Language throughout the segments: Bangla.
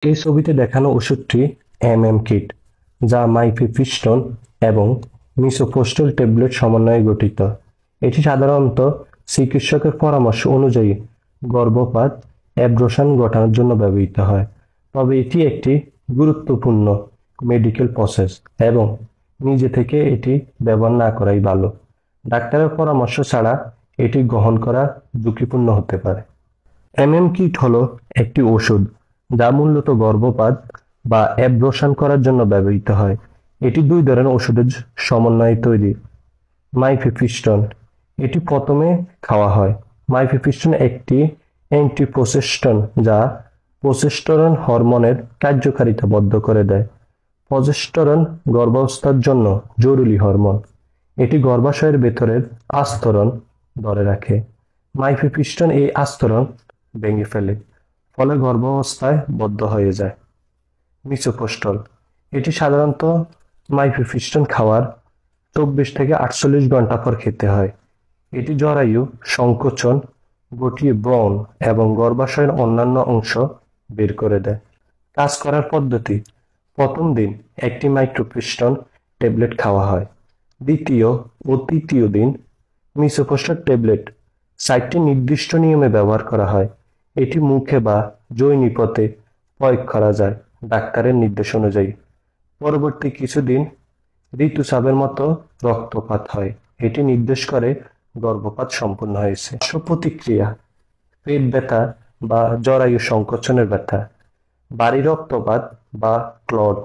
এই ছবিতে দেখানো ওষুধটি কিট, যা মাইফেপ্রিস্টোন এবং মিসোপ্রোস্টোল ট্যাবলেট সমন্বয়ে গঠিত। এটি সাধারণত চিকিৎসকের পরামর্শ অনুযায়ী গর্ভপাত অ্যাবর্শন ঘটানোর জন্য ব্যবহৃত হয়। তবে এটি একটি গুরুত্বপূর্ণ মেডিকেল প্রসেস এবং নিজে থেকে এটি ব্যবহার না করাই ভালো। ডাক্তারের পরামর্শ ছাড়া এটি গ্রহণ করা ঝুঁকিপূর্ণ হতে পারে। কিট হলো একটি ওষুধ যা মূলত গর্ভপাত বা অ্যাবর্শন করার জন্য ব্যবহৃত হয়। এটি দুই ধরনের ওষুধের সমন্বয়ে তৈরি। মাইফেপ্রিস্টোন, এটি প্রথমে খাওয়া হয়। মাইফেপ্রিস্টোন একটি অ্যান্টিপ্রোজেস্টেরন যা প্রোজেস্টেরন হরমোনের কার্যকারিতা বন্ধ করে দেয়। প্রোজেস্টেরন গর্ভাবস্থার জন্য জরুরি হরমোন। এটি গর্ভাশয়ের ভেতরের আস্তরণ ধরে রাখে। মাইফেপ্রিস্টোন এই আস্তরণ ভেঙে ফেলে, ফলে গর্ভাবস্থায় বদ্ধ হয়ে যায়। মিসোপ্রোস্টোল, এটি সাধারণত মাইফেপ্রিস্টোন খাওয়ার 24 থেকে 48 ঘন্টা পর খেতে হয়। এটি জরায়ু সংকোচন ঘটিয়ে ব্রণ এবং গর্ভাশয়ের অন্যান্য অংশ বের করে দেয়। কাজ করার পদ্ধতি: প্রথম দিন একটি মাইক্রোপ্রিস্টোন ট্যাবলেট খাওয়া হয়। দ্বিতীয় ও তৃতীয় দিন মিসোপ্রোস্টোল ট্যাবলেট 4টি নির্দিষ্ট নিয়মে ব্যবহার করা হয়। এটি মুখে বা জৈনিপথে প্রয়োগ করা যায় ডাক্তারের নির্দেশ অনুযায়ী। পরবর্তী কিছুদিন ঋতুস্রাবের মতো রক্তপাত হয়। এটি নির্দেশ করে গর্ভপাত সম্পূর্ণ হয়েছে। পার্শ্ব প্রতিক্রিয়া: পেট ব্যথা বা জরায়ু সংকোচনের ব্যথা, ভারী রক্তপাত বা ক্লট,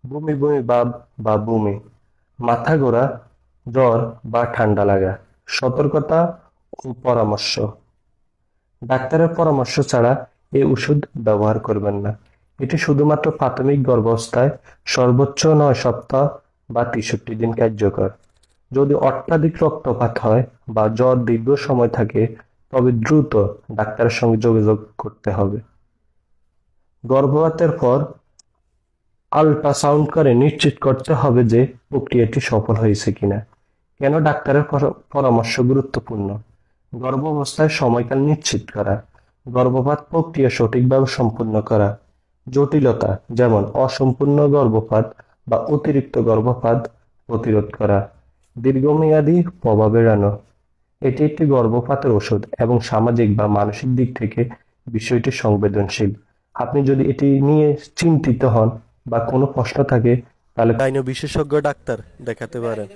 বমি বমি ভাব বা বমি, মাথা ঘোরা, জ্বর বা ঠান্ডা লাগা। সতর্কতা ও পরামর্শ: ডাক্তারের পরামর্শ ছাড়া এই ওষুধ ব্যবহার করবেন না। এটি শুধুমাত্র প্রাথমিক গর্ভাবস্থায় সর্বোচ্চ 9 সপ্তাহ বা 63 দিন কার্যকর। যদি অত্যাধিক রক্তপাত হয় বা জ্বর দীর্ঘ সময় থাকে, তবে দ্রুত ডাক্তারের সঙ্গে যোগাযোগ করতে হবে। গর্ভপাতের পর আল্ট্রাসাউন্ড করে নিশ্চিত করতে হবে যে প্রক্রিয়াটি সফল হয়েছে কিনা। কেন ডাক্তারের পরামর্শ গুরুত্বপূর্ণ? গর্ভাবস্থায় সময়কাল নিশ্চিত করা, গর্ভপাত প্রক্রিয়া সঠিকভাবে সম্পূর্ণ করা, জটিলতা যেমন অসম্পূর্ণ গর্ভপাত বা অতিরিক্ত গর্ভপাত প্রতিরোধ করা, দীর্ঘমেয়াদী প্রভাব এড়ানো। এটি একটি গর্ভপাতের ওষুধ এবং সামাজিক বা মানসিক দিক থেকে বিষয়টি সংবেদনশীল। আপনি যদি এটি নিয়ে চিন্তিত হন বা কোনো প্রশ্ন থাকে, তাহলে গাইনো বিশেষজ্ঞ ডাক্তার দেখাতে পারেন।